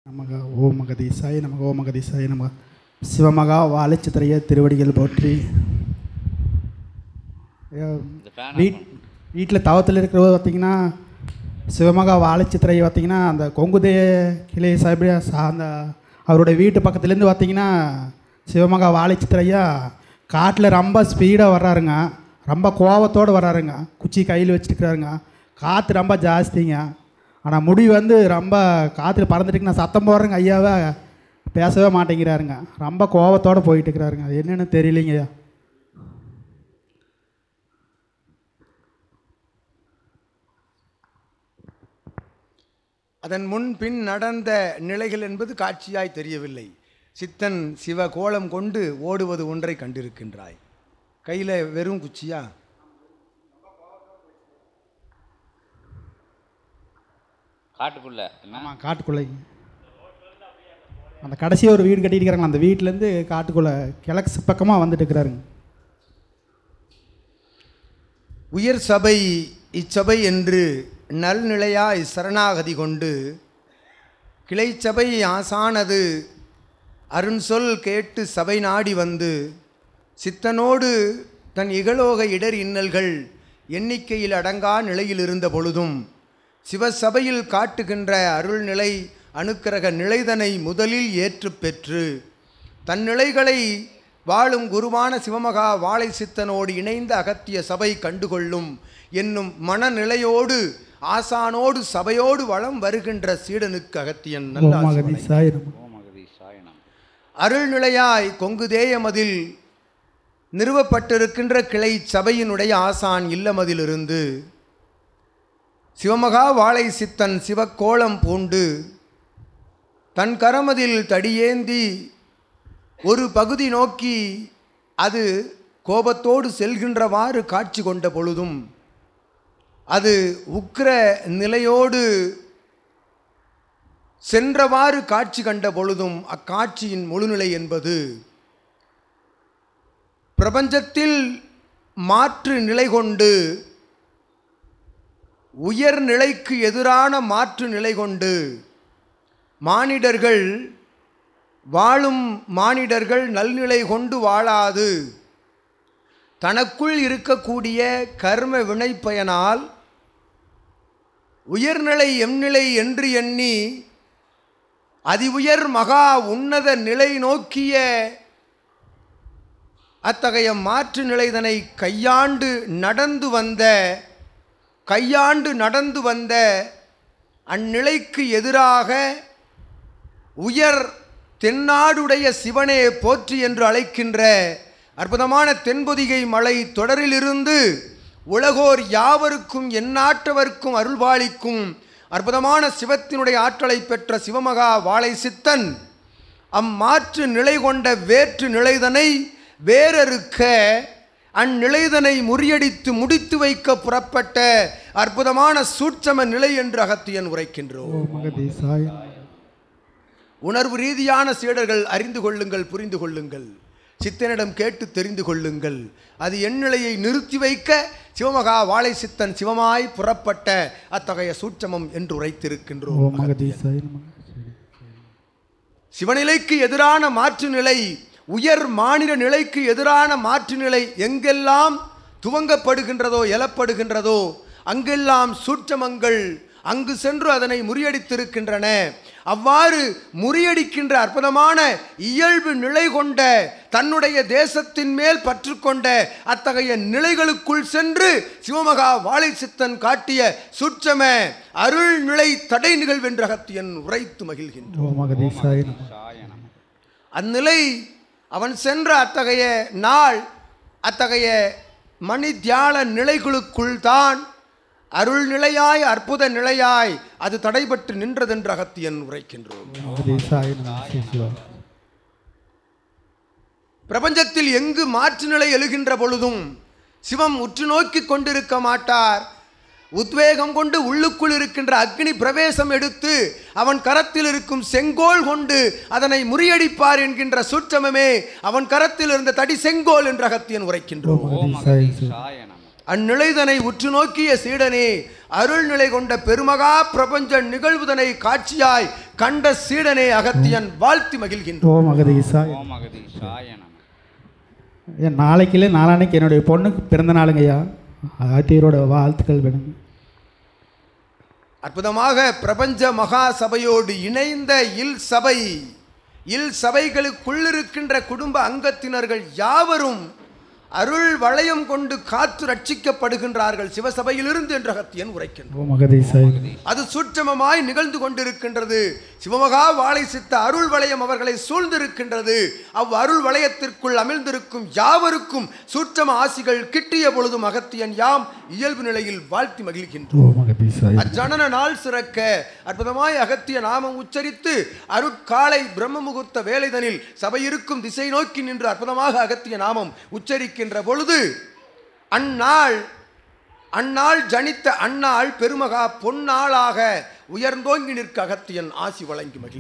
நமக ஓம் அகதீசாய நமக ஓம் அகதீசாய நமக. சிவமகா வாழைச்சித்திரைய திருவடிகள் போற்றி. வீட்டில் தவத்தில் இருக்கிறவங்க பார்த்திங்கன்னா சிவமகா வாழைச்சித்திரையை பார்த்திங்கன்னா அந்த கொங்குதே கிளை சாஹிப் அந்த அவருடைய வீட்டு பக்கத்துலேருந்து பார்த்திங்கன்னா சிவமகா வாழைச்சித்திரையா காட்டில் ரொம்ப ஸ்பீடாக வர்றாருங்க. ரொம்ப கோபத்தோடு வர்றாருங்க. குச்சி கையில் வச்சுருக்கிறாருங்க. காற்று ரொம்ப ஜாஸ்திங்க. ஆனால் முடி வந்து ரொம்ப காற்றுல பறந்துட்டுக்கு நான் சத்தம் போடுறேங்க ஐயாவை பேசவே மாட்டேங்கிறாருங்க. ரொம்ப கோபத்தோடு போயிட்டு இருக்கிறாருங்க. அது என்னென்னு தெரியலிங்க ஐயா. அதன் முன் பின் நடந்த நிலைகள் என்பது காட்சியாய் தெரியவில்லை. சித்தன் சிவ கோலம் கொண்டு ஓடுவது ஒன்றை கண்டிருக்கின்றாய். கையில் வெறும் குச்சியா? காட்டுக்குள்ள? ஆமாம், காட்டுக்குள்ளே. அந்த கடைசியாக ஒரு வீடு கட்டியிருக்கிறாங்க. அந்த வீட்டிலேருந்து காட்டுக்குள்ளே கிழக்கு பக்கமாக வந்துட்டு இருக்கிறாருங்க. உயர் சபை இச்சபை என்று நல்நிலையாய் சரணாகதி கொண்டு கிளைச்சபை ஆசானது அருண்சொல் கேட்டு சபை நாடி வந்து சித்தனோடு தன் இகலோக இடர் இன்னல்கள் எண்ணிக்கையில் அடங்கா நிலையில் இருந்த பொழுதும் சிவசபையில் காட்டுகின்ற அருள்நிலை அனுக்கிரக நிலைதனை முதலில் ஏற்று பெற்று தன் நிலைகளை வாழும் குருவான சிவமகா வாழை சித்தனோடு இணைந்த அகத்திய சபை கண்டுகொள்ளும் என்னும் மனநிலையோடு ஆசானோடு சபையோடு வளம் வருகின்ற சீடனுக்கு அகத்தியன் நல்ல அருள்நிலையாய் கொங்குதேயமதில் நிறுவப்பட்டிருக்கின்ற கிளை சபையினுடைய ஆசான் இல்லமதிலிருந்து சிவமகா வாழை சித்தன் சிவக்கோலம் பூண்டு தன் கரமதில் தடியேந்தி ஒரு பகுதி நோக்கி அது கோபத்தோடு செல்கின்றவாறு காட்சி கொண்ட பொழுதும் அது உக்கிர நிலையோடு சென்றவாறு காட்சி கண்ட பொழுதும் அக்காட்சியின் முழுநிலை என்பது பிரபஞ்சத்தில் மாற்று நிலை கொண்டு உயர்நிலைக்கு எதிரான மாற்று நிலை கொண்டு மானிடர்கள் வாழும் மானிடர்கள் நல்நிலை கொண்டு வாழாது தனக்குள் இருக்கக்கூடிய கர்ம வினை பயனால் உயர்நிலை எம்நிலை என்று எண்ணி அதி உயர் மகா உன்னத நிலை நோக்கிய அத்தகைய மாற்று நிலைதனை கையாண்டு நடந்து வந்த அந்நிலைக்கு எதிராக உயர் தென்னாடுடைய சிவனே போற்றி என்று அழைக்கின்ற அற்புதமான தென்பொதிகை மலை தொடரிலிருந்து உலகோர் யாவருக்கும் எந்நாட்டவர்க்கும் அருள்பாலிக்கும் அற்புதமான சிவத்தினுடைய ஆற்றலை பெற்ற சிவமகா வாழை சித்தன் அம்மாற்று நிலை கொண்ட வேற்று நிலைதனை வேறறுக்க அந்நிலைதனை முறியடித்து முடித்து வைக்க புறப்பட்ட அற்புதமான சூட்சம நிலை என்று அகத்தியன் உரைக்கின்றோம். உணர்வு ரீதியான சீடர்கள் அறிந்து கொள்ளுங்கள், புரிந்து கொள்ளுங்கள், சித்தனிடம் கேட்டு தெரிந்து கொள்ளுங்கள். அது எந்நிலையை நிறுத்தி வைக்க சிவமகா வாழை சித்தன் சிவமாய் புறப்பட்ட அத்தகைய சூட்சமம் என்று உரைத்திருக்கின்றோம். சிவநிலைக்கு எதிரான மாற்று நிலை, உயர் மாநில நிலைக்கு எதிரான மாற்று நிலை எங்கெல்லாம் துவங்கப்படுகின்றதோ எழப்படுகின்றதோ அங்கெல்லாம் சூட்சமங்கள் அங்கு சென்று அதனை முறியடித்திருக்கின்றன. அவ்வாறு முறியடிக்கின்ற அற்புதமான இயல்பு நிலை கொண்ட தன்னுடைய தேசத்தின் மேல் பற்று கொண்ட அத்தகைய நிலைகளுக்குள் சென்று சிவமகா வாழை சித்தன் காட்டிய சூட்சம அருள்நிலை தடை நிகழ்வென்ற அகத்தியன் உரைத்து மகிழ்கின்றோம். அந்நிலை அவன் சென்ற அத்தகைய நாள் அத்தகைய மணி தியால நிலைகளுக்குள் தான் அருள் நிலையாய் அற்புத நிலையாய் அது தடைபட்டு நின்றதென்று அகத்தியன் உரைக்கின்றோம். பிரபஞ்சத்தில் எங்கு மாற்று நிலை எழுகின்ற பொழுதும் சிவம் உற்று நோக்கி கொண்டிருக்க மாட்டார். உத்வேகம் கொண்டு உள்ளுக்குள் இருக்கின்ற அக்னி பிரவேசம் எடுத்து அவன் கரத்தில் இருக்கும் செங்கோல் கொண்டு அதனை முறியடிப்பார் என்கின்ற சூட்சமே அவன் கரத்தில் இருந்த தடி செங்கோல் என்று அகத்தியன் உரைக்கின்றோம். அந்நிலைதனை உற்று நோக்கிய சீடனே அருள்நிலை கொண்ட பெருமகா பிரபஞ்ச நிகழ்வுதனை காட்சியாய் கண்ட சீடனே அகத்தியன் வாழ்த்தி மகிழ்கின்றோம். ஓம் அகதீசாய. ஓம் அகதீஷாய நம. நாளைக்கு இல்லை நாளான்னைக்கு என்னுடைய பொண்ணுக்கு பிறந்த நாளுங்க ஐயா. அகத்தியரோட வாழ்த்துக்கள் வேணுங்க. அற்புதமாக பிரபஞ்ச மகா சபையோடு இணைந்த இல் சபைகளுக்குள்ளிருக்கின்ற குடும்ப அங்கத்தினர்கள் யாவரும் அருள் வளையம் கொண்டு காத்து ரட்சிக்கப்படுகின்றார்கள் சிவசபையிலிருந்து என்று அகத்தியன் உரைக்கின்றார். அது சூட்சமமாய் நிகழ்ந்து கொண்டிருக்கின்றது. சிவமகா வாழை சித்த அருள் வளையம் அவர்களை சூழ்ந்திருக்கின்றது. அருள் வளையத்திற்குள் அமிழ்ந்திருக்கும் யாவருக்கும் சூட்சம ஆசிகள் கிட்டிய பொழுதும் அகத்தியன் யாம் இயல்பு நிலையில் வாழ்த்தி மகிழ்கின்றோம். அஜனன நாள் சிறக்க அற்புதமாய் அகத்திய நாமம் உச்சரித்து அருட்காலை பிரம்ம முகூர்த்த வேலைதனில் சபையிருக்கும் திசை நோக்கி நின்று அற்புதமாக அகத்திய நாமம் உச்சரிக்கின்ற பொழுது அந்நாள் ஜனித்த அந்நாள் பெருமகா பொன்னாளாக உயர்ந்தோங்கி நிற்க அகத்தியன் ஆசி வழங்கி மகிழ்ச்சி.